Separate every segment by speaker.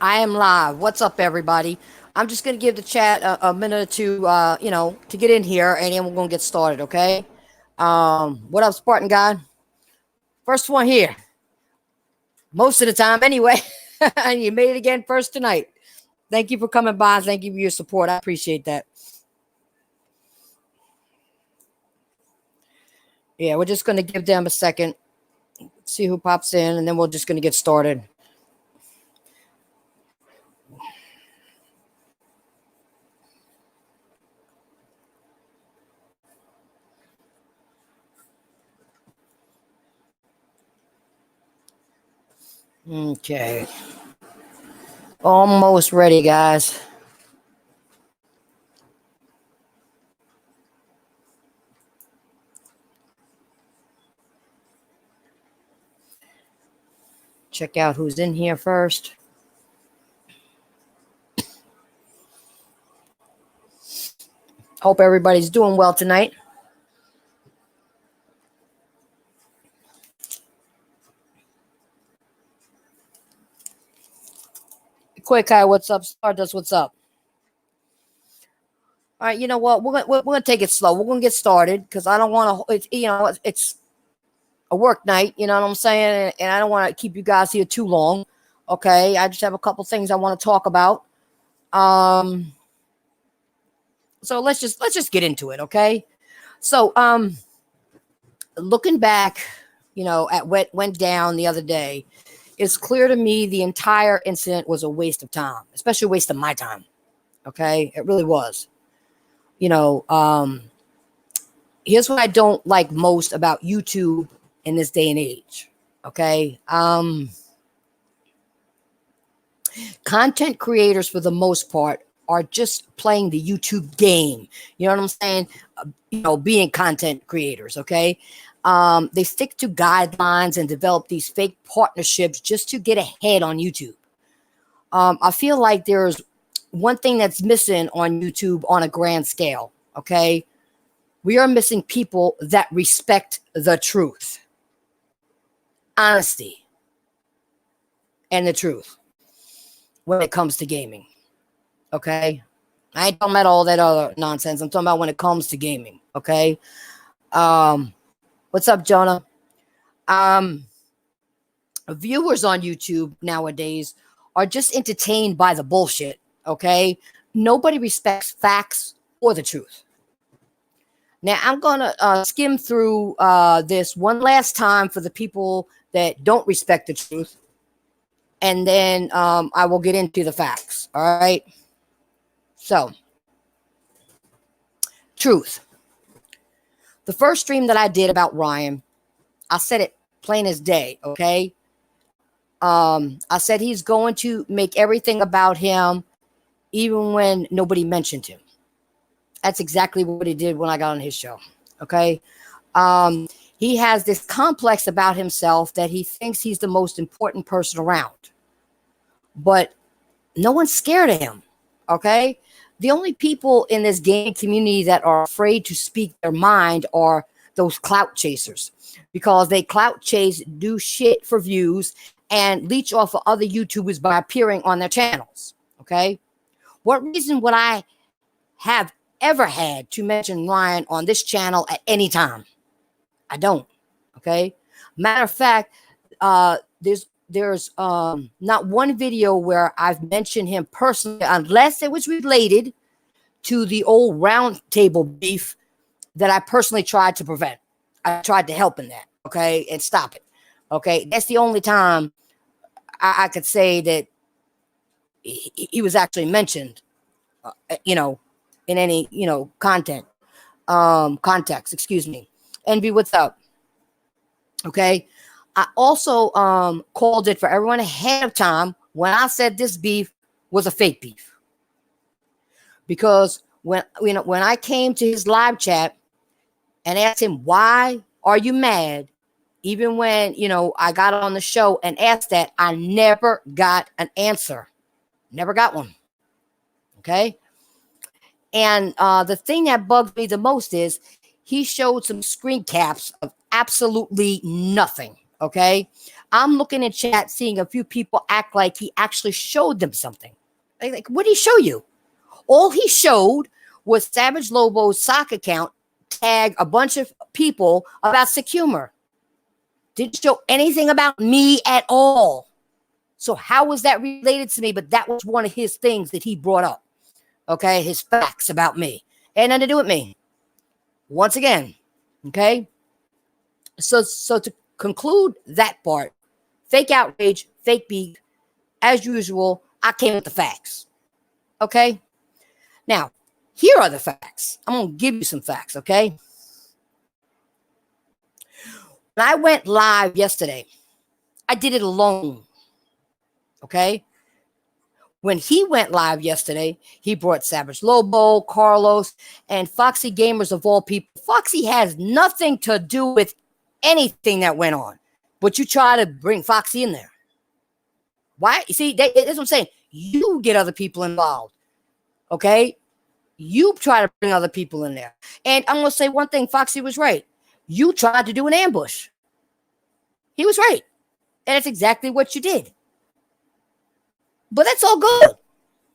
Speaker 1: I am live. What's up, everybody? I'm just going to give the chat a minute to, to get in here, and then we're going to get started, okay? What up, Spartan God? First one here. Most of the time, anyway. And you made it again first tonight. Thank you for coming by. Thank you for your support. I appreciate that. Yeah, we're just going to give them a second, see who pops in, and then we're just going to get started. Okay. Almost ready, guys. Check out who's in here first. Hope everybody's doing well tonight. Quick, Kai, what's up? Stardust, what's up? All right, you know what? We're gonna take it slow. We're gonna get started because I don't want to. It's a work night. You know what I'm saying? And I don't want to keep you guys here too long. Okay, I just have a couple things I want to talk about. So let's just get into it. Okay. So looking back, at what went down the other day, it's clear to me the entire incident was a waste of time, especially a waste of my time. Okay, it really was. Here's what I don't like most about YouTube in this day and age. Okay. Content creators, for the most part, are just playing the YouTube game. You know what I'm saying? Being content creators. Okay. They stick to guidelines and develop these fake partnerships just to get ahead on YouTube. I feel like there's one thing that's missing on YouTube on a grand scale. Okay. We are missing people that respect the truth, honesty, and the truth when it comes to gaming. Okay. I ain't talking about all that other nonsense. I'm talking about when it comes to gaming. Okay. What's up, Jonah? Viewers on YouTube nowadays are just entertained by the bullshit. Okay. Nobody respects facts or the truth. Now, I'm going to skim through this one last time for the people that don't respect the truth. And then I will get into the facts. All right. So, truth. The first stream that I did about Ryan, I said it plain as day. Okay. I said he's going to make everything about him, even when nobody mentioned him. That's exactly what he did when I got on his show. Okay. He has this complex about himself that he thinks he's the most important person around. But no one's scared of him. Okay. The only people in this gaming community that are afraid to speak their mind are those clout chasers, because they clout chase, do shit for views, and leech off of other YouTubers by appearing on their channels. Okay. What reason would I have ever had to mention Ryan on this channel at any time? I don't. Okay. Matter of fact, there's not one video where I've mentioned him personally, unless it was related to the old round table beef that I personally tried to prevent. I tried to help in that. Okay. And stop it. Okay. That's the only time I could say that he was actually mentioned, in any, context, excuse me. Envy, what's up? Okay. I also called it for everyone ahead of time when I said this beef was a fake beef. Because when I came to his live chat and asked him, why are you mad? Even when, I got on the show and asked that, I never got an answer. Never got one. Okay. And the thing that bugs me the most is he showed some screen caps of absolutely nothing. Okay. I'm looking in chat, seeing a few people act like he actually showed them something. Like, what did he show you? All he showed was Savage Lobo's sock account tag a bunch of people about sick humor. Didn't show anything about me at all. So how was that related to me? But that was one of his things that he brought up. Okay, his facts about me. Had nothing to do with me. Once again, okay? So to conclude that part, fake outrage, fake beef, as usual, I came with the facts. Okay? Now, here are the facts. I'm going to give you some facts, okay? When I went live yesterday, I did it alone. Okay? When he went live yesterday, he brought Savage Lobo, Carlos, and Foxy Gamers of all people. Foxy has nothing to do with anything that went on, but you try to bring Foxy in there. Why? You see, that's what I'm saying. You get other people involved, okay? You try to bring other people in there. And I'm going to say one thing, Foxy was right. You tried to do an ambush. He was right. And that's exactly what you did. But that's all good.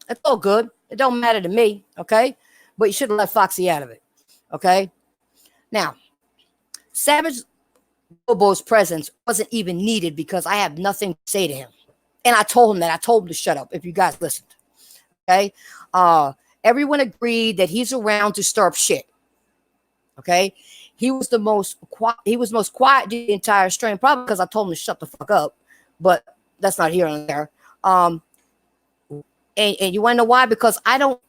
Speaker 1: That's all good. It don't matter to me, okay? But you should have left Foxy out of it, okay? Now, Savage Lobo's presence wasn't even needed because I have nothing to say to him. And I told him that. I told him to shut up if you guys listened, okay? Everyone agreed that he's around to stir up shit, okay? He was the most quiet. He was most quiet the entire stream, probably because I told him to shut the fuck up. But that's not here and there. And you want to know why? Because I don't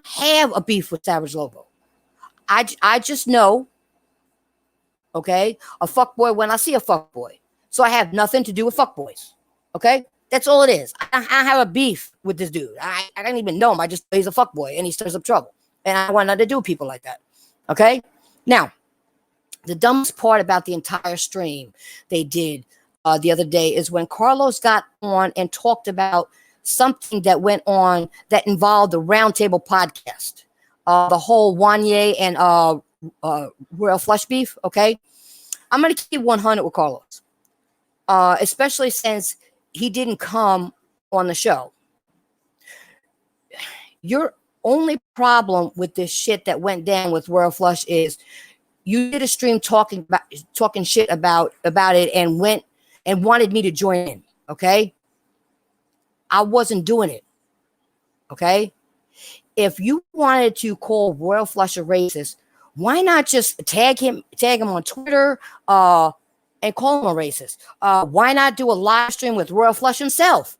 Speaker 1: have a beef with Savage Lobo. I just know, okay, a fuckboy when I see a fuckboy. So I have nothing to do with fuckboys. Okay? That's all it is. I have a beef with this dude. I don't even know him. I just know he's a fuckboy and he stirs up trouble. And I want nothing to do with people like that. Okay? Now, the dumbest part about the entire stream they did the other day is when Carlos got on and talked about something that went on that involved the Roundtable podcast, the whole Wanye and Royal Flush beef. Okay, I'm gonna keep 100 with Carlos, especially since he didn't come on the show. Your only problem with this shit that went down with Royal Flush is you did a stream talking shit about it and went and wanted me to join in. Okay. I wasn't doing it. Okay. If you wanted to call Royal Flush a racist, why not just tag him on Twitter and call him a racist? Why not do a live stream with Royal Flush himself,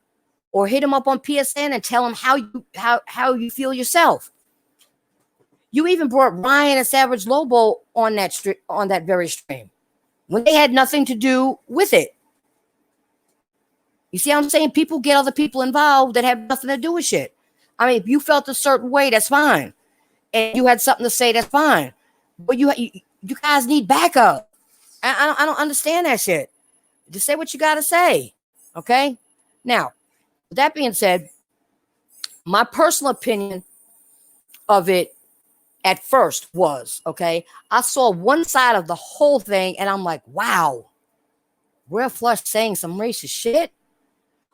Speaker 1: or hit him up on PSN and tell him how you feel yourself? You even brought Ryan and Savage Lobo on that very stream when they had nothing to do with it. You see what I'm saying? People get other people involved that have nothing to do with shit. I mean, if you felt a certain way, that's fine. And you had something to say, that's fine. But you guys need backup. I don't understand that shit. Just say what you got to say. Okay? Now, with that being said, my personal opinion of it at first was, okay, I saw one side of the whole thing and I'm like, wow, Royal Flush saying some racist shit.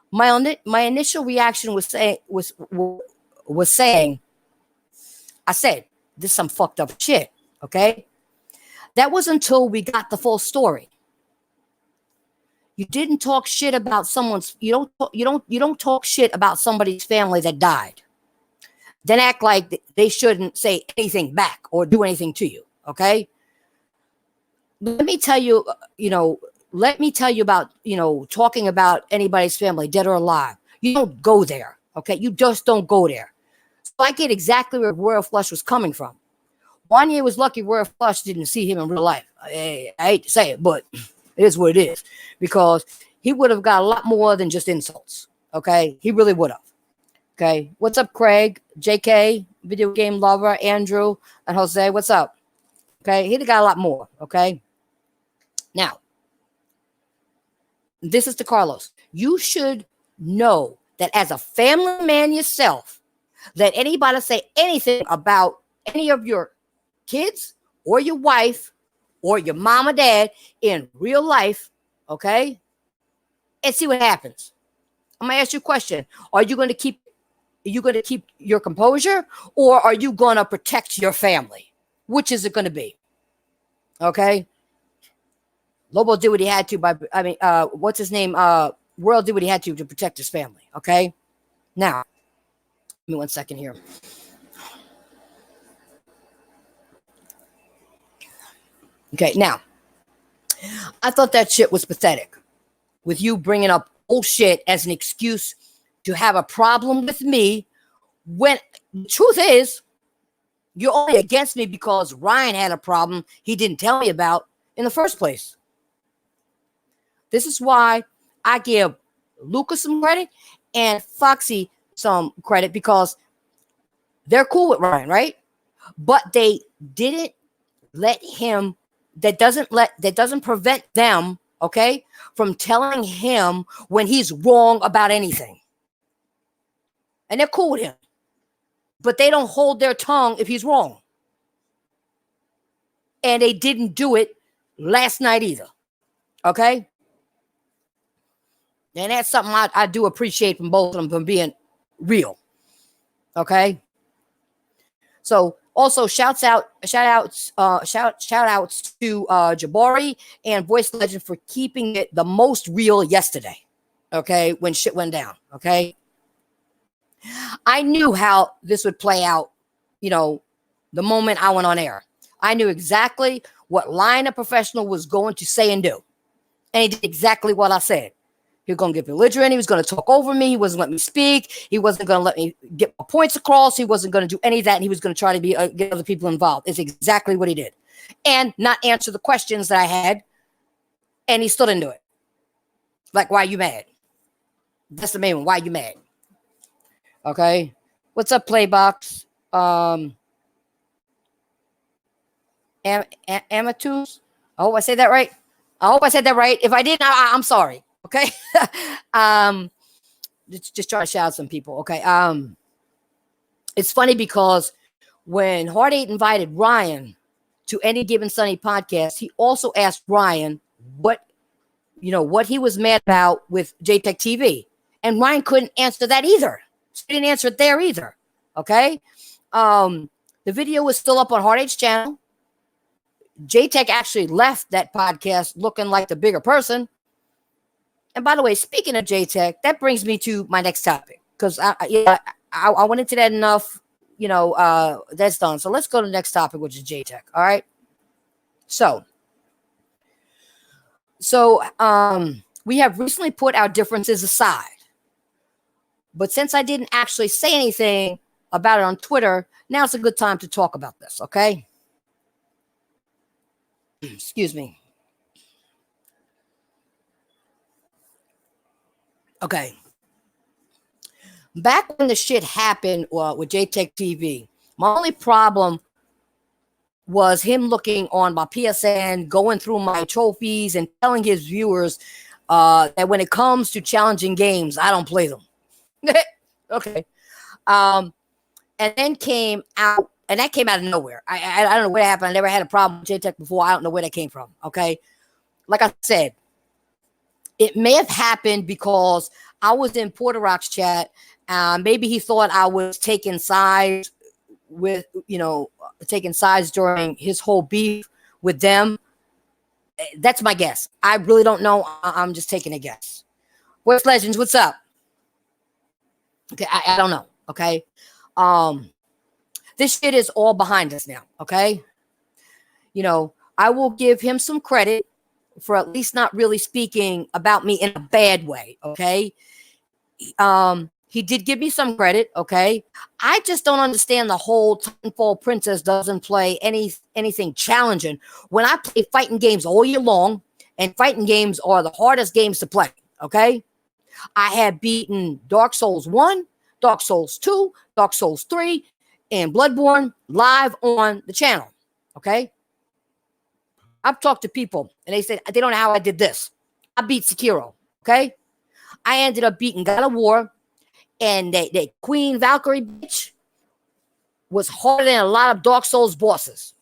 Speaker 1: My initial reaction was saying, I said, this is some fucked up shit. Okay. That was until we got the full story. You didn't talk shit about you don't talk shit about somebody's family that died. Then act like they shouldn't say anything back or do anything to you. Okay. Let me tell you about, talking about anybody's family, dead or alive. You don't go there. Okay. You just don't go there. So I get exactly where Royal Flush was coming from. Wanye was lucky Royal Flush didn't see him in real life. I hate to say it, but it is what it is, because he would have got a lot more than just insults. Okay. He really would have. Okay. What's up, Craig, JK, video game lover, Andrew, and Jose? What's up? Okay. He'd have got a lot more. Okay. Now, this is to Carlos. You should know that as a family man yourself, let anybody say anything about any of your kids or your wife or your mom or dad in real life, okay? and see what happens. I'm gonna ask you a question. Are you going to keep your composure, or are you going to protect your family? Which is it going to be? Okay. Lobo did what he had to what's his name? World did what he had to protect his family. Okay. Now, give me 1 second here. Okay. Now, I thought that shit was pathetic with you bringing up bullshit as an excuse to have a problem with me, when the truth is you're only against me because Ryan had a problem he didn't tell me about in the first place. This is why I give Lucas some credit and Foxy some credit, because they're cool with Ryan, right? But they didn't let him, that doesn't prevent them, okay, from telling him when he's wrong about anything. And they're cool with him. But they don't hold their tongue if he's wrong. And they didn't do it last night either. Okay? And that's something I do appreciate from both of them, from being real. Okay? So also shout outs to Jabari and Voice Legend for keeping it the most real yesterday. Okay? When shit went down. Okay? I knew how this would play out, the moment I went on air. I knew exactly what line a professional was going to say and do. And he did exactly what I said. He was going to get belligerent. He was going to talk over me. He wasn't going to let me speak. He wasn't going to let me get my points across. He wasn't going to do any of that. And he was going to try to get other people involved. It's exactly what he did. And not answer the questions that I had. And he still didn't do it. Like, why are you mad? That's the main one. Why are you mad? Okay. What's up, Playbox? Amatus? I hope I said that right. If I didn't, I'm sorry. Okay. Just try to shout out some people. Okay. It's funny because when Heart 8 invited Ryan to Any Given Sunday podcast, he also asked Ryan what he was mad about with JayTechTV. And Ryan couldn't answer that either. He didn't answer it there either. Okay. The video is still up on Heart 8's channel. JayTech actually left that podcast looking like the bigger person. And by the way, speaking of JayTech, that brings me to my next topic, because I went into that enough. That's done. So let's go to the next topic, which is JayTech. All right. So we have recently put our differences aside. But since I didn't actually say anything about it on Twitter, now's a good time to talk about this, okay? Excuse me. Okay. Back when the shit happened with JayTechTV, my only problem was him looking on my PSN, going through my trophies, and telling his viewers that when it comes to challenging games, I don't play them. Okay. And then came out, and that came out of nowhere. I don't know where that happened. I never had a problem with JayTech before. I don't know where that came from. Okay. Like I said, it may have happened because I was in Porter Rock's chat. Maybe he thought I was taking sides during his whole beef with them. That's my guess. I really don't know. I'm just taking a guess. What's Legends? What's up? Okay, I don't know. Okay. This shit is all behind us now. Okay. I will give him some credit for at least not really speaking about me in a bad way. Okay. He did give me some credit. Okay. I just don't understand the whole Titanfall Princess doesn't play anything challenging when I play fighting games all year long, and fighting games are the hardest games to play. Okay. I have beaten Dark Souls 1, Dark Souls 2, Dark Souls 3, and Bloodborne live on the channel. Okay. I've talked to people and they said they don't know how I did this. I beat Sekiro. Okay. I ended up beating God of War, and that Queen Valkyrie bitch was harder than a lot of Dark Souls bosses.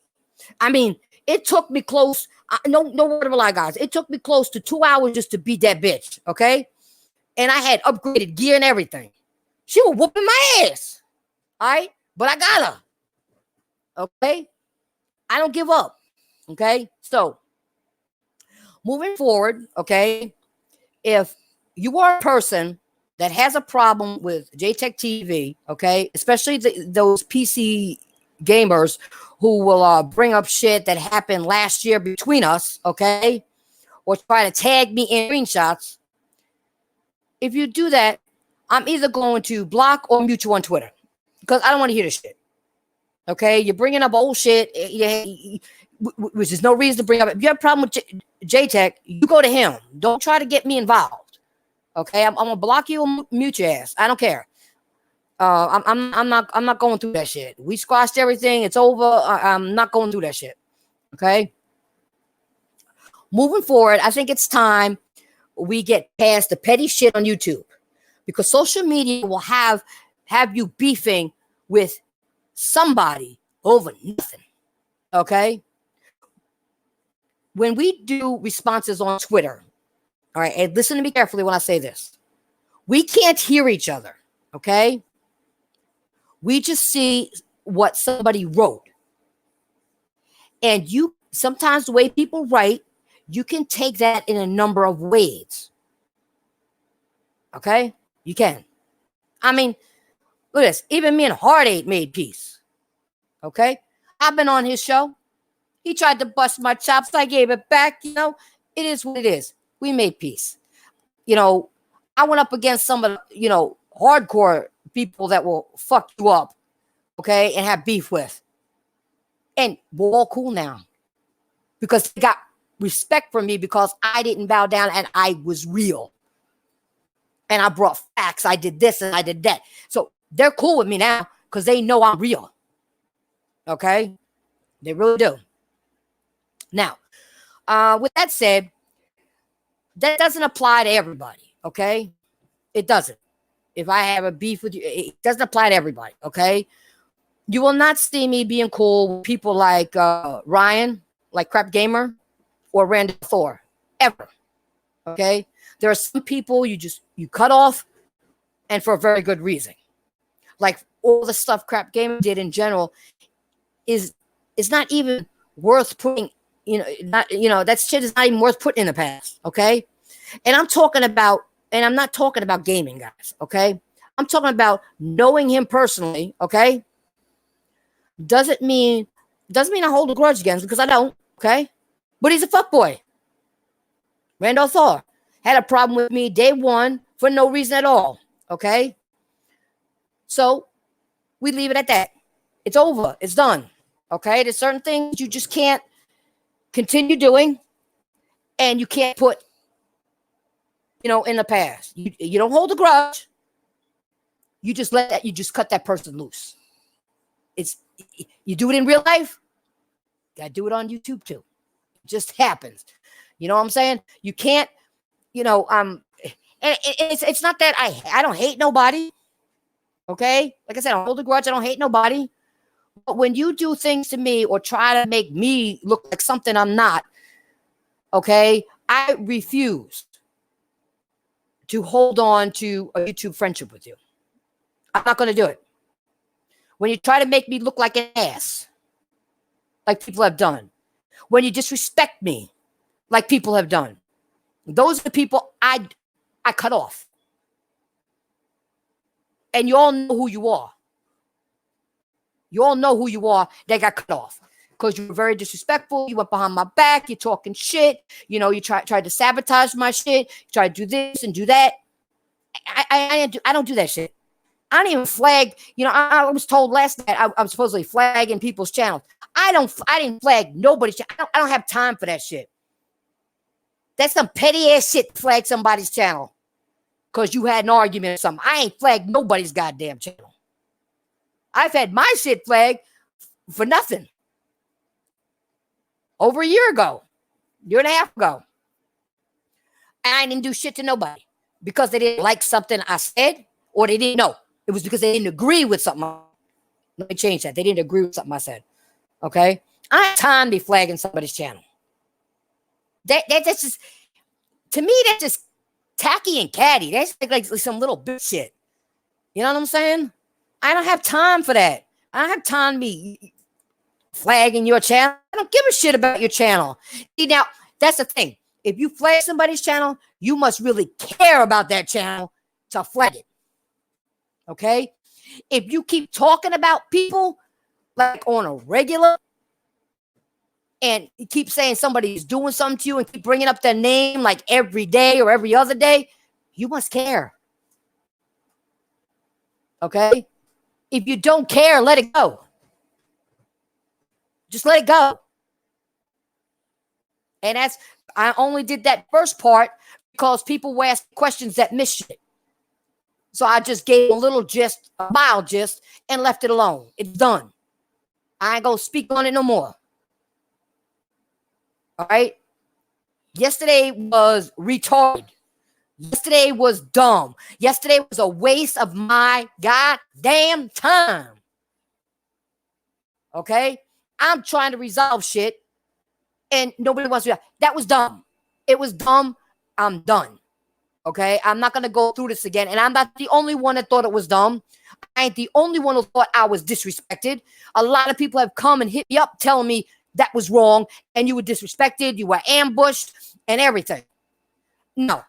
Speaker 1: I mean, it took me close. No word of a lie, guys. It took me close to 2 hours just to beat that bitch. Okay. and I had upgraded gear and everything. She was whooping my ass. All right. But I got her. Okay. I don't give up. Okay. So moving forward, okay, if you are a person that has a problem with JayTechTV, okay, especially those PC gamers who will bring up shit that happened last year between us, okay, or try to tag me in screenshots, if you do that, I'm either going to block or mute you on Twitter because I don't want to hear this shit. Okay, you're bringing up old shit, which is no reason to bring up. If you have a problem with JayTech, you go to him. Don't try to get me involved. Okay, I'm gonna block you and mute your ass. I don't care. I'm not going through that shit. We squashed everything. It's over. I'm not going through that shit. Okay. Moving forward, I think it's time we get past the petty shit on YouTube, because social media will have you beefing with somebody over nothing. Okay. When we do responses on Twitter, all right, and listen to me carefully when I say this, we can't hear each other. Okay. We just see what somebody wrote. And you sometimes the way people write, you can take that in a number of ways. Okay? You can. I mean, look at this. Even me and Hard Eight made peace. Okay? I've been on his show. He tried to bust my chops. I gave it back. You know, it is what it is. We made peace. You know, I went up against some of the, hardcore people that will fuck you up. Okay? And have beef with. And we're all cool now. Because they got respect from me because I didn't bow down and I was real. And I brought facts. I did this and I did that. So they're cool with me now because they know I'm real. Okay? They really do. Now, with that said, that doesn't apply to everybody. Okay? It doesn't. If I have a beef with you, it doesn't apply to everybody. Okay? You will not see me being cool with people like Ryan, like Crap Gamer, or Randall Thor, ever. Okay? There are some people you cut off, and for a very good reason. Like all the stuff Crap Gamer did in general is not even worth putting, that shit is not even worth putting in the past. Okay? And I'm not talking about gaming, guys. Okay? I'm talking about knowing him personally. Okay? Doesn't mean I hold a grudge against him, because I don't. Okay? But he's a fuckboy. Randall Thor had a problem with me day one for no reason at all. Okay? So we leave it at that. It's over. It's done. Okay? There's certain things you just can't continue doing, and you can't put, in the past. You don't hold a grudge. You just cut that person loose. You do it in real life. You gotta do it on YouTube too. It just happens. You know what I'm saying? You can't, and it's not that I don't hate nobody. Okay? Like I said, I don't hold a grudge. I don't hate nobody. But when you do things to me or try to make me look like something I'm not, okay, I refuse to hold on to a YouTube friendship with you. I'm not going to do it. When you try to make me look like an ass, like people have done, when you disrespect me, like people have done, those are the people I cut off. And you all know who you are. You all know who you are that got cut off. Because you were very disrespectful. You went behind my back. You're talking shit. You tried to sabotage my shit. You tried to do this and do that. I don't do that shit. I don't even flag. I was told last night I'm supposedly flagging people's channels. I didn't flag nobody's channel. I don't have time for that shit. That's some petty ass shit to flag somebody's channel because you had an argument or something. I ain't flagged nobody's goddamn channel. I've had my shit flagged for nothing. Over a year ago, year and a half ago. And I didn't do shit to nobody because they didn't like something I said or they didn't know. It was because they didn't agree with something. Let me change that. They didn't agree with something I said. Okay? I have time to be flagging somebody's channel. That's just, to me, that's just tacky and catty. That's like some little bitch shit. You know what I'm saying? I don't have time for that. I don't have time to be flagging your channel. I don't give a shit about your channel. See, now, that's the thing. If you flag somebody's channel, you must really care about that channel to flag it. Okay? If you keep talking about people like on a regular and you keep saying somebody's doing something to you and keep bringing up their name like every day or every other day, you must care. Okay? If you don't care, let it go. Just let it go. And I only did that first part because people were asking questions that missed it. So I just gave a little gist, a mild gist, and left it alone. It's done. I ain't gonna speak on it no more. All right? Yesterday was retarded. Yesterday was dumb. Yesterday was a waste of my goddamn time. Okay? I'm trying to resolve shit, and nobody wants to. That was dumb. It was dumb. I'm done. Okay? I'm not going to go through this again, and I'm not the only one that thought it was dumb. I ain't the only one who thought I was disrespected. A lot of people have come and hit me up telling me that was wrong, and you were disrespected, you were ambushed, and everything. No.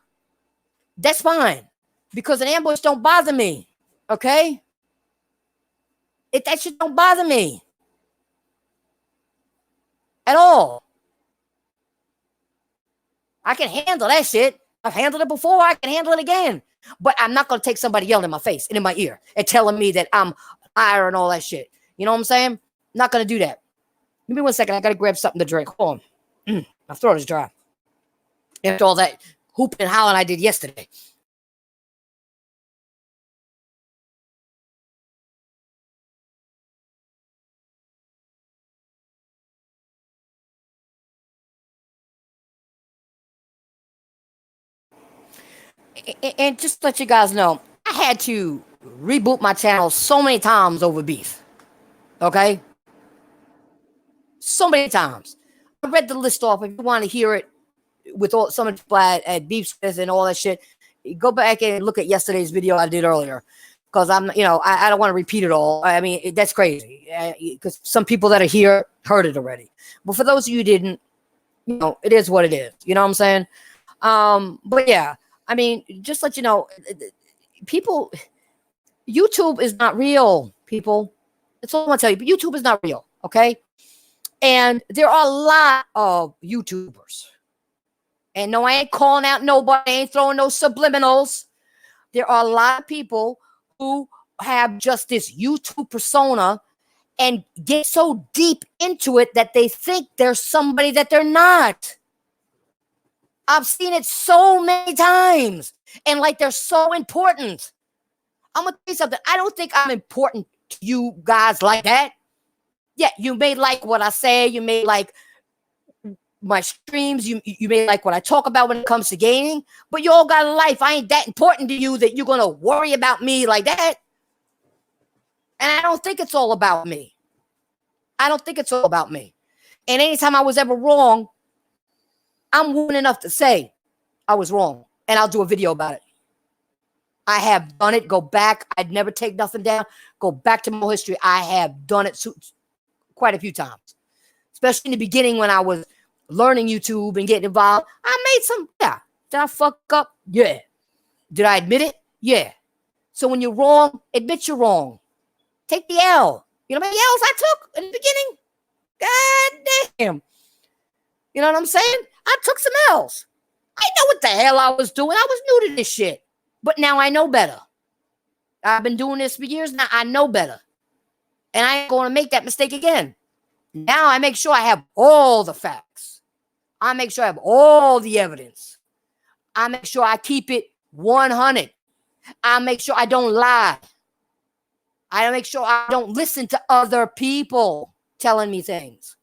Speaker 1: That's fine, because an ambush don't bother me, okay? That shit don't bother me at all. I can handle that shit. I've handled it before. I can handle it again. But I'm not going to take somebody yelling in my face and in my ear and telling me that I'm higher and all that shit. You know what I'm saying? Not going to do that. Give me 1 second. I got to grab something to drink. Hold on. My throat is dry. After all that hooping and howling I did yesterday. And just to let you guys know, I had to reboot my channel so many times over beef. Okay? So many times. I read the list off. If you want to hear it with all some of the people at Beef Smith and all that shit, go back and look at yesterday's video I did earlier. Because I don't want to repeat it all. I mean, that's crazy. Because some people that are here heard it already. But for those of you who didn't, it is what it is. You know what I'm saying? But yeah. I mean, just let you know, people, YouTube is not real, people. That's all I want to tell you. But YouTube is not real, okay? And there are a lot of YouTubers. And no, I ain't calling out nobody. I ain't throwing no subliminals. There are a lot of people who have just this YouTube persona and get so deep into it that they think they're somebody that they're not. I've seen it so many times. And like they're so important. I'm going to tell you something. I don't think I'm important to you guys like that. Yeah, you may like what I say. You may like my streams. You may like what I talk about when it comes to gaming. But you all got a life. I ain't that important to you that you're going to worry about me like that. And I don't think it's all about me. I don't think it's all about me. And anytime I was ever wrong, I'm willing enough to say I was wrong. And I'll do a video about it. I have done it. Go back. I'd never take nothing down. Go back to my history. I have done it quite a few times. Especially in the beginning when I was learning YouTube and getting involved. I made some, yeah. Did I fuck up? Yeah. Did I admit it? Yeah. So when you're wrong, admit you're wrong. Take the L. You know how many L's I took in the beginning? God damn. You know what I'm saying? I took some L's. I know what the hell I was doing. I was new to this shit. But now I know better. I've been doing this for years now. I know better. And I ain't going to make that mistake again. Now I make sure I have all the facts. I make sure I have all the evidence. I make sure I keep it 100. I make sure I don't lie. I make sure I don't listen to other people telling me things.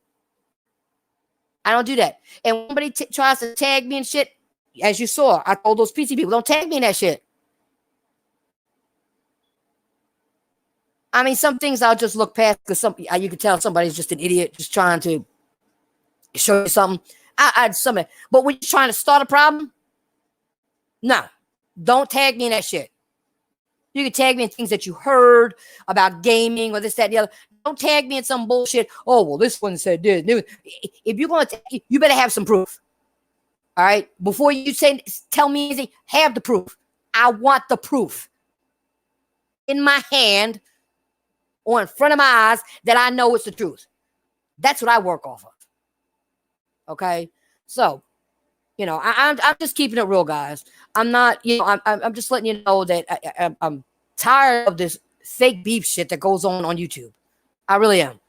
Speaker 1: I don't do that. And when somebody tries to tag me and shit, as you saw, I told those PC people, don't tag me in that shit. I mean, some things I'll just look past because you can tell somebody's just an idiot, just trying to show you something. But when you're trying to start a problem, No, don't tag me in that shit. You can tag me in things that you heard about gaming or this, that, and the other. Don't tag me in some bullshit. Oh, well, this one said this. If you're going to, you better have some proof. All right? Before you tell me anything, have the proof. I want the proof in my hand or in front of my eyes that I know it's the truth. That's what I work off of. Okay? So, I'm just keeping it real, guys. I'm not, I'm just letting you know that I'm tired of this fake beef shit that goes on YouTube. I really am.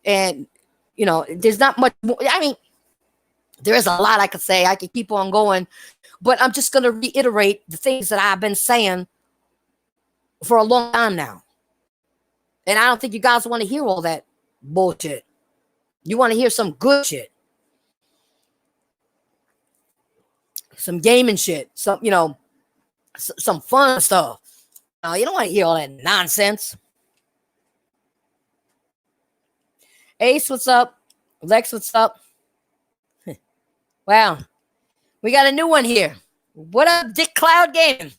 Speaker 1: And there's not much more. I mean, there is a lot I could say. I could keep on going, but I'm just going to reiterate the things that I've been saying for a long time now. And I don't think you guys want to hear all that bullshit. You want to hear some good shit. Some gaming shit. Some fun stuff. You don't want to hear all that nonsense. Ace, what's up? Lex, what's up? Wow. We got a new one here. What up, Dick Cloud Gaming?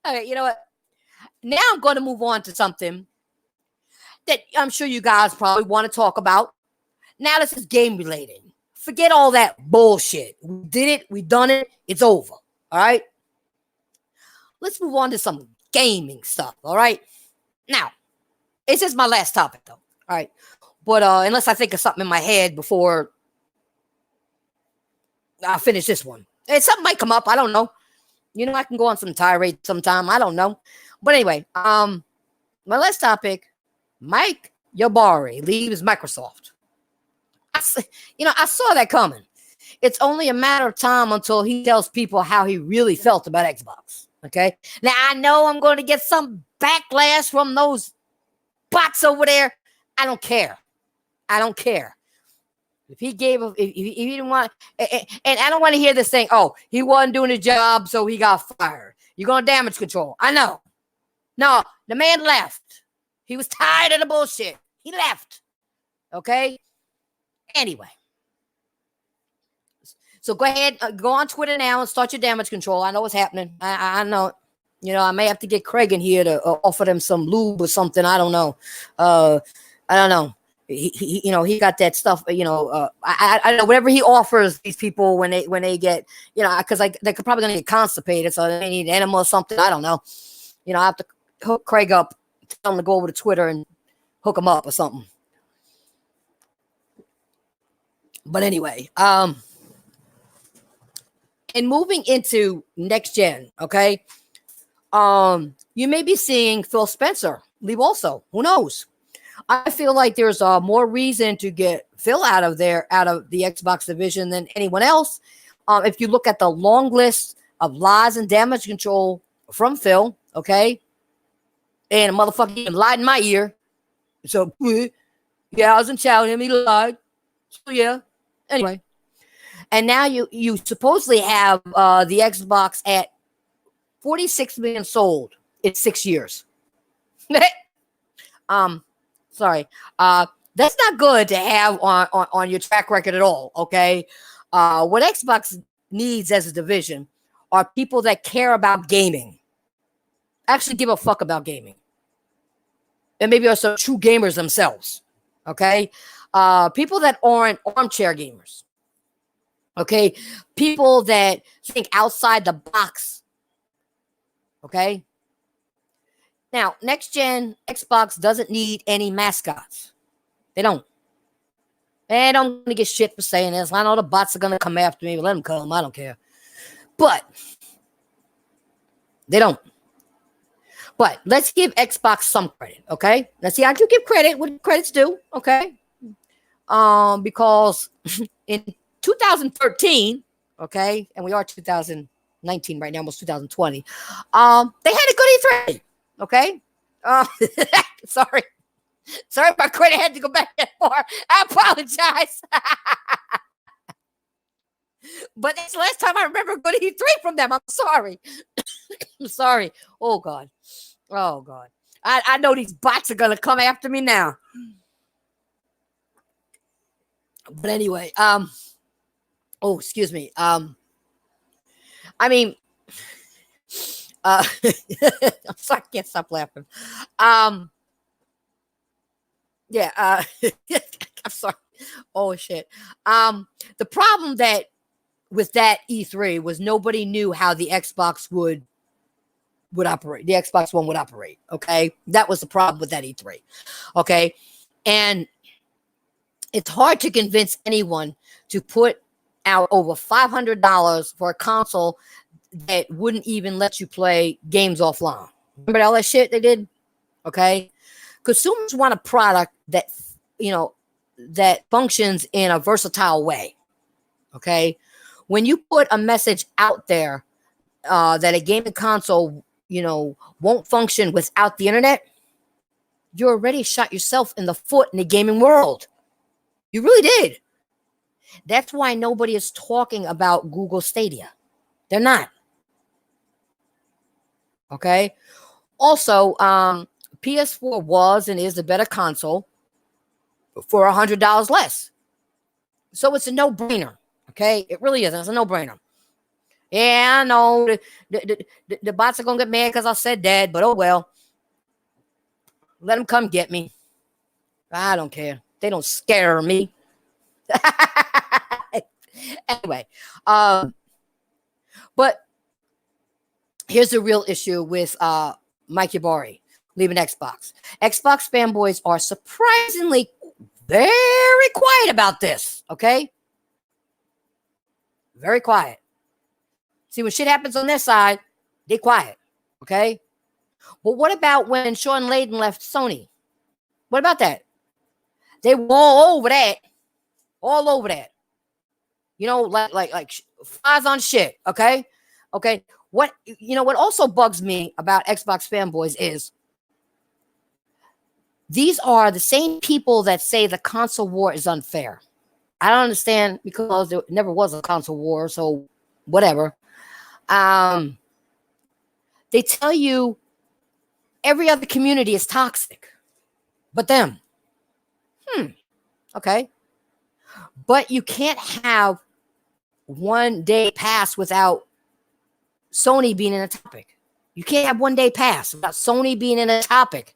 Speaker 1: Okay, you know what? Now I'm going to move on to something that I'm sure you guys probably want to talk about. Now this is game related. Forget all that bullshit. We did it. We done it. It's over. All right? Let's move on to some gaming stuff. All right? Now, this is my last topic, though. All right? But unless I think of something in my head before I finish this one. And something might come up. I don't know. I can go on some tirade sometime. I don't know. But anyway, my last topic, Mike Ybarra leaves Microsoft. I saw that coming. It's only a matter of time until he tells people how he really felt about Xbox. Okay? Now, I know I'm going to get some backlash from those bots over there. I don't care. If he didn't want, and I don't want to hear this thing, oh, he wasn't doing his job, so he got fired. You're going to damage control. I know. No, the man left. He was tired of the bullshit. He left. Okay? Anyway. So go ahead, go on Twitter now and start your damage control. I know what's happening. I know. I may have to get Craig in here to offer them some lube or something. I don't know. I don't know. He got that stuff. I don't know, whatever he offers these people when they get, because they're probably gonna get constipated, so they need enema or something. I don't know. I have to hook Craig up, tell him to go over to Twitter and hook him up or something. But anyway, and moving into next gen, okay. You may be seeing Phil Spencer leave also. Who knows? I feel like there's more reason to get Phil out of the Xbox division than anyone else. If you look at the long list of lies and damage control from Phil, okay, and a motherfucker even lied in my ear. So, yeah, I wasn't telling him, he lied. So, yeah. Anyway. And now you supposedly have the Xbox at 46 million sold in 6 years. Sorry. That's not good to have on your track record at all, okay? What Xbox needs as a division are people that care about gaming. Actually give a fuck about gaming. And maybe are some true gamers themselves, okay? People that aren't armchair gamers, okay? People that think outside the box, okay? Now, next gen Xbox doesn't need any mascots. They don't. And I'm going to get shit for saying this. I know the bots are going to come after me. But let them come. I don't care. But they don't. But let's give Xbox some credit, okay? Let's see. I do give credit what credit's due, okay? Because in 2013, okay, and we are 2019 right now, almost 2020. They had a good E3, okay? Sorry, my credit had to go back that far. I apologize. But it's the last time I remember good E3 from them. I'm sorry. I'm sorry. Oh God. I know these bots are gonna come after me now. But anyway, Oh, excuse me. I mean, I'm sorry, I can't stop laughing. Um, yeah. I'm sorry. Oh shit. The problem that with that E3 was nobody knew how the Xbox would operate. The Xbox One would operate. Okay, that was the problem with that E3. Okay, and it's hard to convince anyone to put out over $500 for a console that wouldn't even let you play games offline. Remember all that shit they did? Okay. Consumers want a product that, you know, that functions in a versatile way. Okay. When you put a message out there that a gaming console, won't function without the internet, you already shot yourself in the foot in the gaming world. You really did. That's why nobody is talking about Google Stadia. They're not. Okay. Also, PS4 was and is a better console for $100 less. So it's a no-brainer. Okay. It really is. It's a no-brainer. Yeah, I know the bots are going to get mad because I said that, but oh well. Let them come get me. I don't care. They don't scare me. Anyway, but here's the real issue with Mike Ybarra leaving Xbox. Xbox fanboys are surprisingly very quiet about this, okay? Very quiet. See, when shit happens on their side, they quiet, okay? But what about when Sean Layden left Sony? What about that? They were all over that. All over that. Like flies on shit, okay? Okay. What also bugs me about Xbox fanboys is these are the same people that say the console war is unfair. I don't understand because there never was a console war, so whatever. They tell you every other community is toxic, but them. Okay. But you can't have one day pass without Sony being in a topic. You can't have one day pass without Sony being in a topic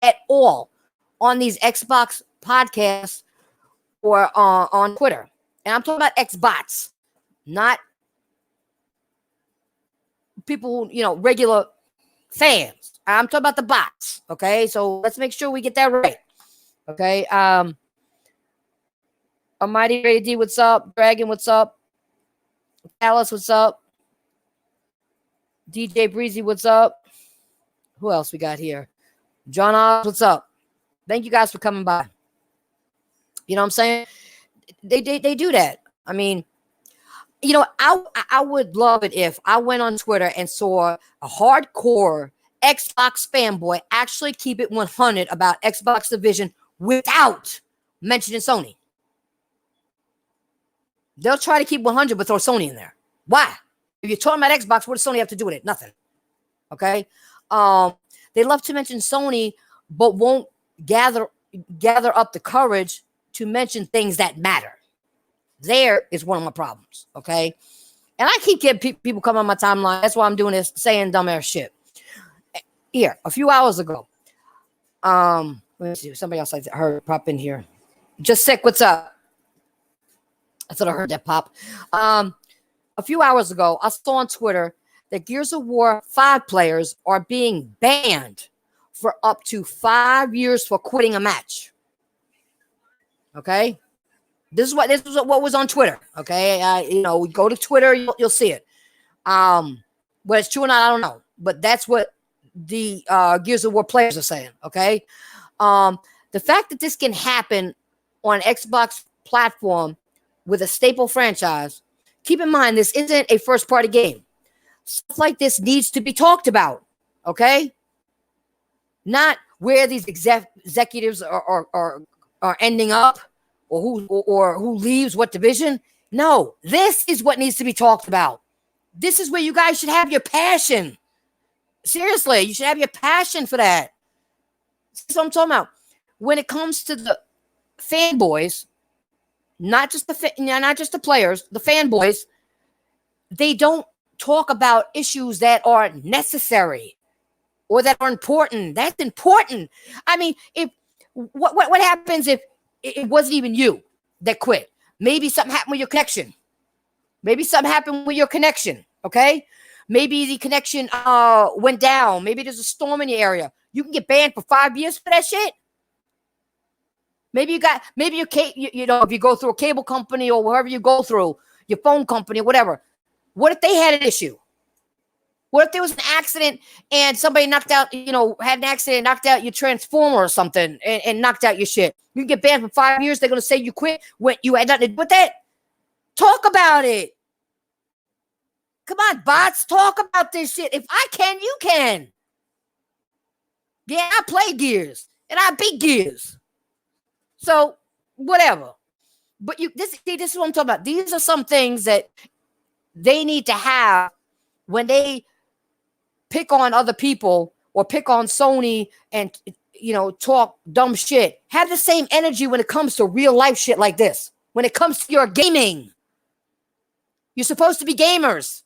Speaker 1: at all on these Xbox podcasts or on Twitter. And I'm talking about Xbots, not people who, regular fans. I'm talking about the bots. Okay. So let's make sure we get that right. Okay. Almighty Ray D, what's up? Dragon, what's up? Alice, what's up? DJ Breezy, what's up? Who else we got here? John Oz, what's up? Thank you guys for coming by. You know what I'm saying? They do that. I mean, I would love it if I went on Twitter and saw a hardcore Xbox fanboy actually keep it 100 about Xbox Division without mentioning Sony. They'll try to keep 100 but throw Sony in there. Why? If you're talking about Xbox, what does Sony have to do with it? Nothing. Okay. They love to mention Sony, but won't gather up the courage to mention things that matter. There is one of my problems. Okay. And I keep getting people come on my timeline. That's why I'm doing this, saying dumbass shit. Here, a few hours ago. Let me see. Somebody else I heard pop in here. Just sick. What's up? I thought I heard that pop. A few hours ago, I saw on Twitter that Gears of War 5 players are being banned for up to 5 years for quitting a match. Okay? This is what was on Twitter. Okay? Go to Twitter, you'll see it. Whether it's true or not, I don't know. But that's what the Gears of War players are saying. Okay? The fact that this can happen on Xbox platform with a staple franchise, keep in mind, this isn't a first-party game. Stuff like this needs to be talked about, okay? Not where these executives are ending up, or who leaves what division. No, this is what needs to be talked about. This is where you guys should have your passion. Seriously, you should have your passion for that. That's what I'm talking about. When it comes to the fanboys, not just the players, the fanboys, they don't talk about issues that are necessary or that are important. That's important. I mean, if what happens if it wasn't even you that quit? Maybe something happened with your connection. Maybe something happened with your connection. Okay, maybe the connection went down. Maybe there's a storm in the area. You can get banned for 5 years for that shit. Maybe you know, if you go through a cable company or wherever you go through, your phone company or whatever. What if they had an issue? What if there was an accident and somebody knocked out, you know, had an accident, knocked out your transformer or something and knocked out your shit? You can get banned for 5 years. They're going to say you quit when you had nothing to do with that. Talk about it. Come on, bots, talk about this shit. If I can, you can. Yeah, I play Gears and I beat Gears. So whatever. But this is what I'm talking about. These are some things that they need to have when they pick on other people or pick on Sony and, you know, talk dumb shit. Have the same energy when it comes to real life shit like this. When it comes to your gaming. You're supposed to be gamers.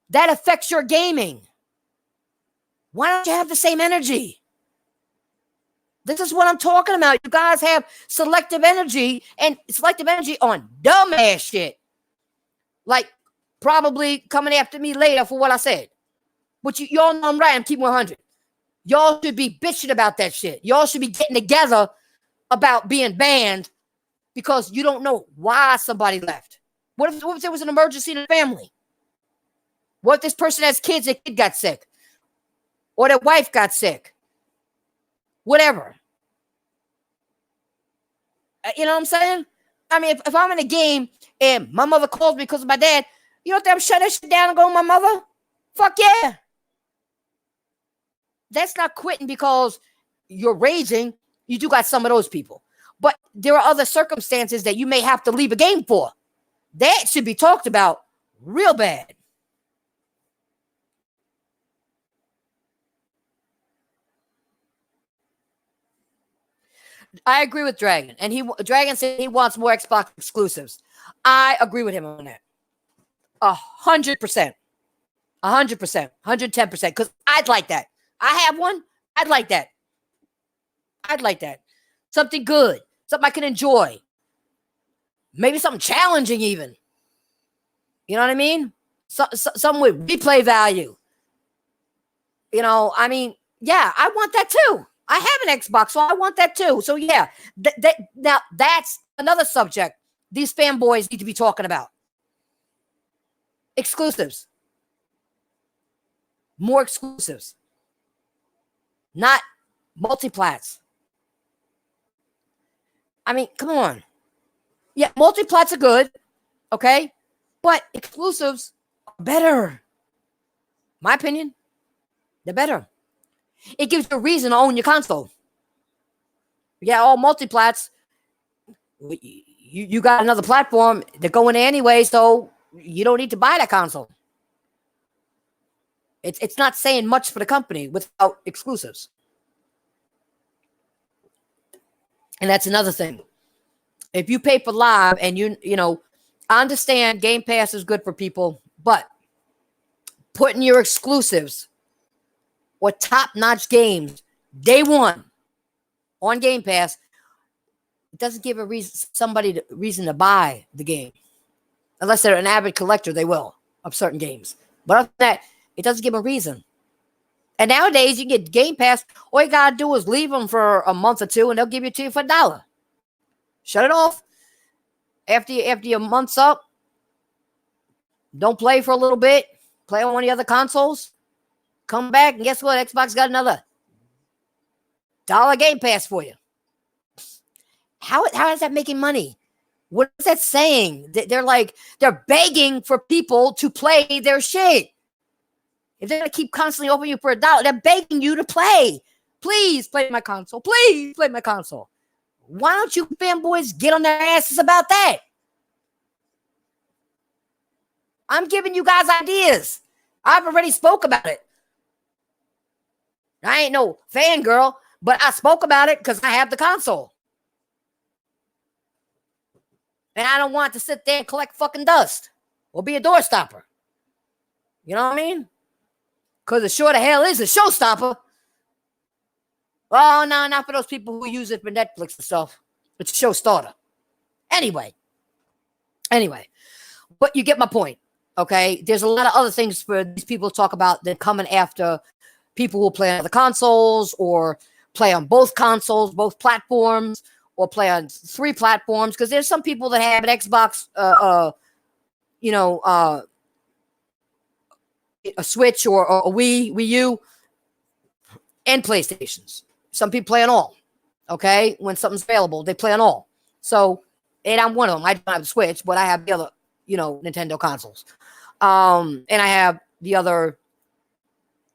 Speaker 1: That affects your gaming. Why don't you have the same energy? This is what I'm talking about. You guys have selective energy and selective energy on dumbass shit. Like probably coming after me later for what I said. But y'all know I'm right. I'm keeping 100. Y'all should be bitching about that shit. Y'all should be getting together about being banned because you don't know why somebody left. What if there was an emergency in the family? What if this person has kids, their kid got sick? Or their wife got sick? Whatever. You know what I'm saying? I mean, if I'm in a game and my mother calls me because of my dad, you don't think I'm shutting that shit down and going with my mother? Fuck yeah. That's not quitting because you're raging. You do got some of those people. But there are other circumstances that you may have to leave a game for. That should be talked about real bad. I agree with Dragon. And Dragon said he wants more Xbox exclusives. I agree with him on that. 100%. 100%. 110%. Because I'd like that. I have one. I'd like that. I'd like that. Something good. Something I can enjoy. Maybe something challenging even. You know what I mean? Something with replay value. You know, I mean, yeah, I want that too. I have an Xbox, so I want that too. So yeah, now that's another subject these fanboys need to be talking about. Exclusives. More exclusives. Not multiplats. I mean, come on. Yeah, multiplats are good, okay? But exclusives are better. My opinion, they're better. It gives you a reason to own your console. Yeah, all multiplats. You got another platform. They're going there anyway, so you don't need to buy that console. It's not saying much for the company without exclusives. And that's another thing. If you pay for live and you know, I understand Game Pass is good for people, but putting your exclusives or top-notch games day one on Game Pass, it doesn't give somebody a reason to buy the game. Unless they're an avid collector, they will of certain games. But other than that, it doesn't give them a reason. And nowadays, you get Game Pass. All you got to do is leave them for a month or two, and they'll give it to you for $1. Shut it off. After your month's up, don't play for a little bit. Play on one of the other consoles. Come back, and guess what? Xbox got another $1 Game Pass for you. How is that making money? What is that saying? They're begging for people to play their shit. If they're going to keep constantly offering you for $1, they're begging you to play. Please play my console. Please play my console. Why don't you fanboys get on their asses about that? I'm giving you guys ideas. I've already spoke about it. I ain't no fangirl, but I spoke about it because I have the console. And I don't want to sit there and collect fucking dust or be a door stopper. You know what I mean? Because it sure the hell is a showstopper. Oh, no, not for those people who use it for Netflix and stuff. It's a show starter. Anyway, but you get my point, okay? There's a lot of other things for these people to talk about than coming after people who play on other consoles or play on both consoles, both platforms, or play on 3 platforms. Because there's some people that have an Xbox, a Switch or a Wii U, and PlayStations. Some people play on all. Okay, when something's available, they play on all. So, and I'm one of them. I don't have the Switch, but I have the other, Nintendo consoles. And I have the other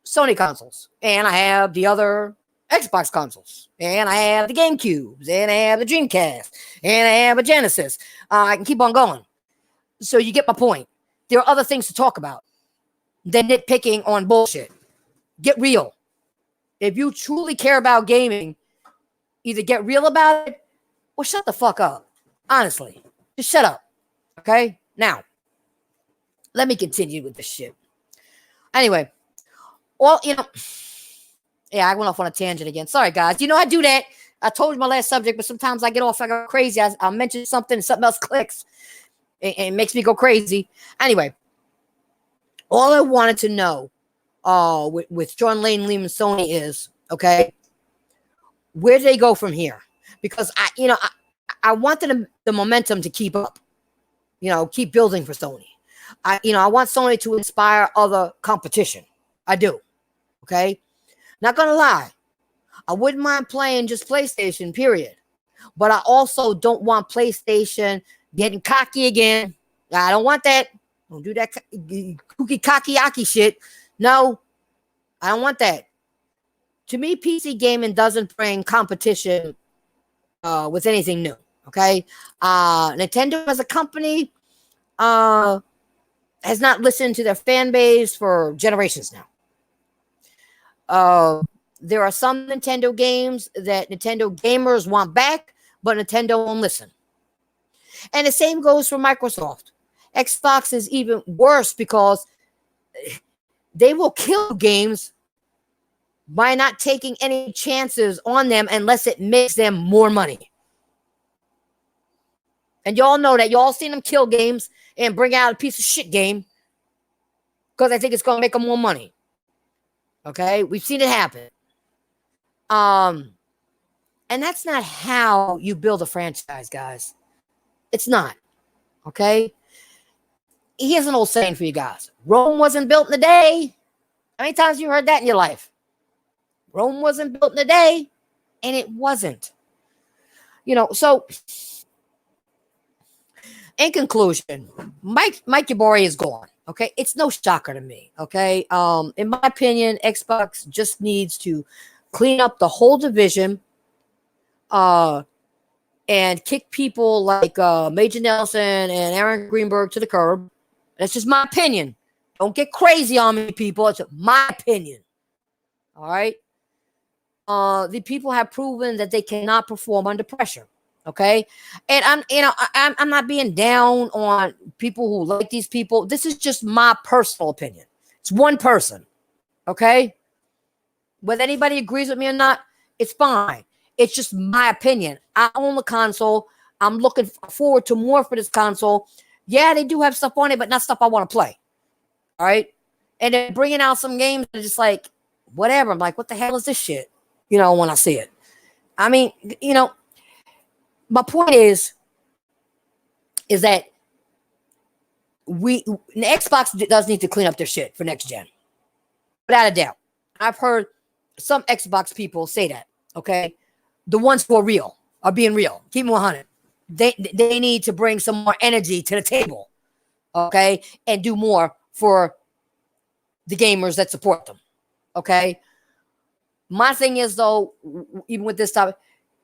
Speaker 1: Sony consoles, and I have the other Xbox consoles, and I have the GameCubes, and I have the Dreamcast, and I have a Genesis. I can keep on going. So you get my point. There are other things to talk about than nitpicking on bullshit. Get real. If you truly care about gaming, either get real about it or shut the fuck up. Honestly, just shut up. Okay? Now, let me continue with this shit. Anyway, well, yeah, I went off on a tangent again. Sorry, guys. I do that. I told you my last subject, but sometimes I get off. I go crazy. I'll mention something and something else clicks. And it makes me go crazy. Anyway, all I wanted to know with John Lane Lee and Sony is, okay, where do they go from here? Because I wanted the momentum to keep up, keep building for Sony. I want Sony to inspire other competition. I do. Okay. Not going to lie. I wouldn't mind playing just PlayStation, period. But I also don't want PlayStation getting cocky again. I don't want that. Don't do that kooky cocky aki shit. No, I don't want that. To me, PC gaming doesn't bring competition with anything new. Okay. Nintendo as a company has not listened to their fan base for generations now. There are some Nintendo games that Nintendo gamers want back, but Nintendo won't listen. And the same goes for Microsoft. Xbox is even worse because they will kill games by not taking any chances on them unless it makes them more money. And y'all know that. Y'all seen them kill games and bring out a piece of shit game because I think it's going to make them more money. Okay? We've seen it happen. And that's not how you build a franchise, guys. It's not. Okay? Here's an old saying for you guys. Rome wasn't built in a day. How many times have you heard that in your life? Rome wasn't built in a day, and it wasn't. So in conclusion, Mike Ybarra is gone. Okay, it's no shocker to me. Okay, in my opinion, Xbox just needs to clean up the whole division, and kick people like Major Nelson and Aaron Greenberg to the curb. That's just my opinion. Don't get crazy on me, people. It's my opinion. All right. The people have proven that they cannot perform under pressure. Okay. And I'm not being down on people who like these people. This is just my personal opinion. It's one person. Okay. Whether anybody agrees with me or not, it's fine. It's just my opinion. I own the console. I'm looking forward to more for this console. Yeah, they do have stuff on it, but not stuff I want to play. All right. And they're bringing out some games that are just like, whatever. I'm like, what the hell is this shit? When I see it. I mean, my point is that the Xbox does need to clean up their shit for next gen. Without a doubt. I've heard some Xbox people say that, okay? The ones who are real, are being real. Keep them 100. They need to bring some more energy to the table, okay? And do more for the gamers that support them, okay? My thing is, though, even with this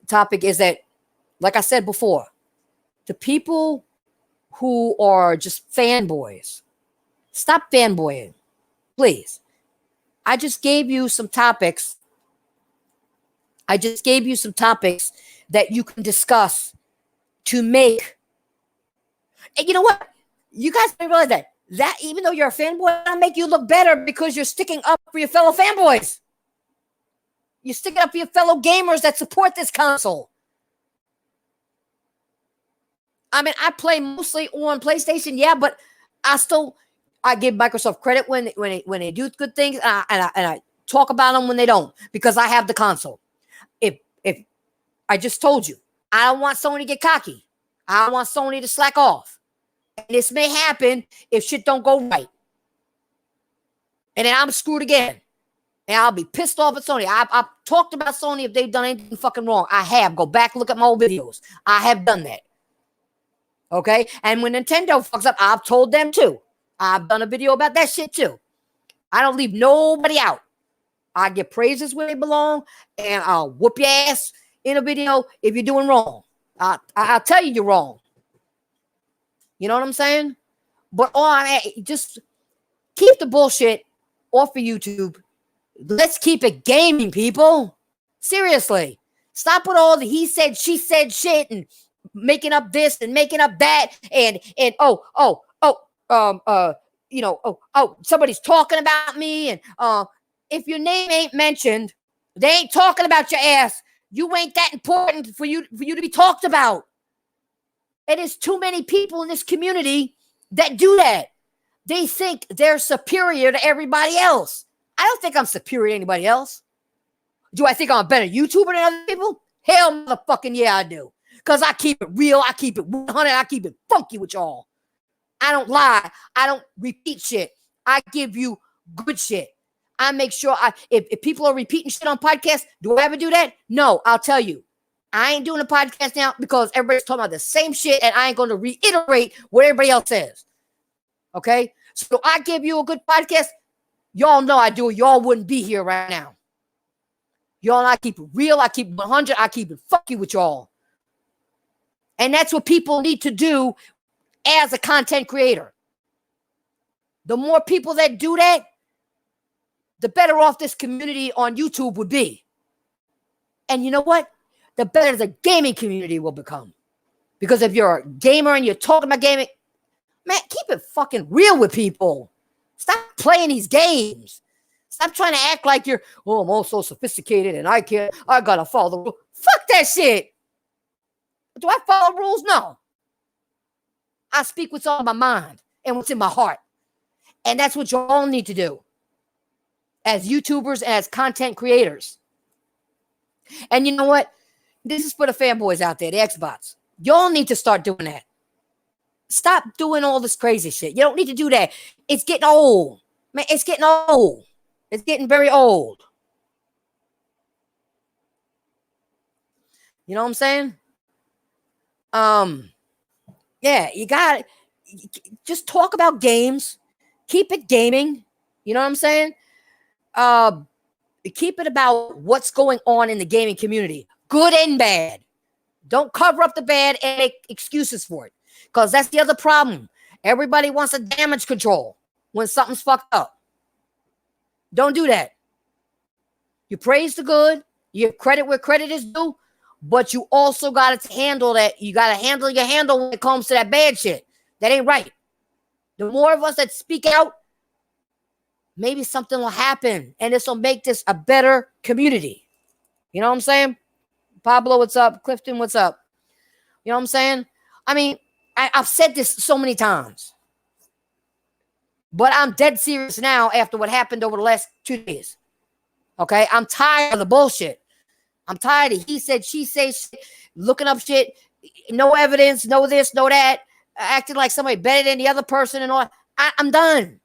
Speaker 1: topic is that, like I said before, the people who are just fanboys, stop fanboying, please. I just gave you some topics. That you can discuss to make And you know what? You guys don't realize that even though you're a fanboy, that'll make you look better because you're sticking up for your fellow fanboys. You're sticking up for your fellow gamers that support this console. I mean, I play mostly on PlayStation, yeah, but I give Microsoft credit when they do good things, and I talk about them when they don't, because I have the console. If I just told you, I don't want Sony to get cocky. I don't want Sony to slack off. And this may happen if shit don't go right. And then I'm screwed again. And I'll be pissed off at Sony. I've talked about Sony if they've done anything fucking wrong. I have. Go back, look at my old videos. I have done that. Okay? And when Nintendo fucks up, I've told them too. I've done a video about that shit too. I don't leave nobody out. I get praises where they belong, and I'll whoop your ass in a video if you're doing wrong. I'll tell you you're wrong. You know what I'm saying? But just keep the bullshit off of YouTube. Let's keep it gaming, people. Seriously. Stop with all the he said, she said shit and making up this and making up that and somebody's talking about me, and if your name ain't mentioned, they ain't talking about your ass. You ain't that important for you to be talked about. And there's too many people in this community that do that. They think they're superior to everybody else. I don't think I'm superior to anybody else. Do I think I'm a better YouTuber than other people? Hell motherfucking yeah, I do. Because I keep it real. I keep it 100. I keep it funky with y'all. I don't lie. I don't repeat shit. I give you good shit. I make sure if people are repeating shit on podcasts, do I ever do that? No, I'll tell you. I ain't doing a podcast now because everybody's talking about the same shit, and I ain't going to reiterate what everybody else says. Okay? So I give you a good podcast. Y'all know I do. Y'all wouldn't be here right now. Y'all, I keep it real. I keep it 100. I keep it funky with y'all. And that's what people need to do as a content creator. The more people that do that, the better off this community on YouTube would be. And you know what? The better the gaming community will become. Because if you're a gamer and you're talking about gaming, man, keep it fucking real with people. Stop playing these games. Stop trying to act like I'm all so sophisticated and I gotta follow the rules. Fuck that shit. Do I follow rules? No. I speak what's on my mind and what's in my heart. And that's what you all need to do as YouTubers, as content creators. And you know what? This is for the fanboys out there, the Xbots. Y'all need to start doing that. Stop doing all this crazy shit. You don't need to do that. It's getting old. Man, it's getting old. It's getting very old. You know what I'm saying? Yeah, you got to just talk about games. Keep it gaming. You know what I'm saying? Keep it about what's going on in the gaming community, good and bad. Don't cover up the bad and make excuses for it, because that's the other problem. Everybody wants a damage control when something's fucked up. Don't do that. You praise the good. You give credit where credit is due, but you also got to handle that. You got to handle your handle when it comes to that bad shit. That ain't right. The more of us that speak out, maybe something will happen, and this will make this a better community. You know what I'm saying? Pablo, what's up? Clifton, what's up? You know what I'm saying? I mean, I've said this so many times, but I'm dead serious now after what happened over the last 2 days. Okay? I'm tired of the bullshit. I'm tired of he said, she said shit, looking up shit, no evidence, no this, no that, acting like somebody better than the other person and all. I'm done.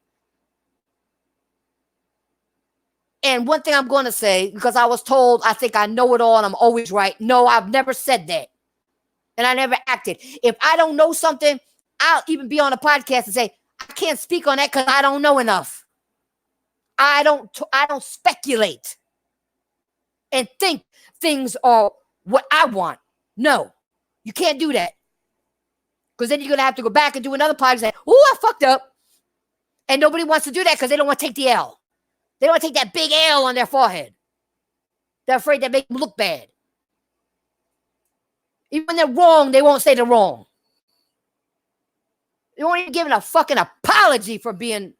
Speaker 1: And one thing I'm going to say, because I was told I think I know it all and I'm always right. No, I've never said that. And I never acted. If I don't know something, I'll even be on a podcast and say, I can't speak on that because I don't know enough. I don't speculate and think things are what I want. No, you can't do that. Because then you're going to have to go back and do another podcast and say, oh, I fucked up. And nobody wants to do that because they don't want to take the L. They don't want to take that big L on their forehead. They're afraid that make them look bad. Even when they're wrong, they won't say they're wrong. You won't even give a fucking apology for being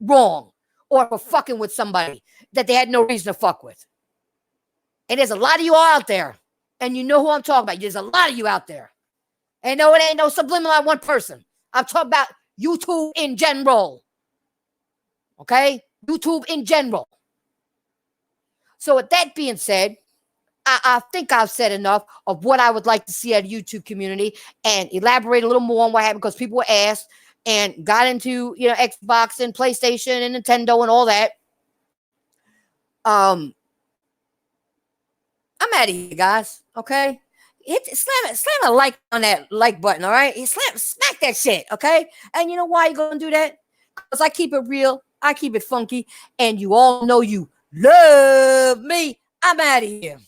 Speaker 1: wrong or for fucking with somebody that they had no reason to fuck with. And there's a lot of you all out there, and you know who I'm talking about. There's a lot of you out there. And no, it ain't no subliminal on one person. I'm talking about YouTube in general. Okay? YouTube in general. So with that being said, I think I've said enough of what I would like to see at a YouTube community and elaborate a little more on what happened because people were asked and got into, you know, Xbox and PlayStation and Nintendo and all that. I'm out of here, guys. Okay? Slam a like on that like button, all right? Smack that shit, okay? And you know why you're going to do that? Because I keep it real. I keep it funky. And you all know you love me. I'm out of here.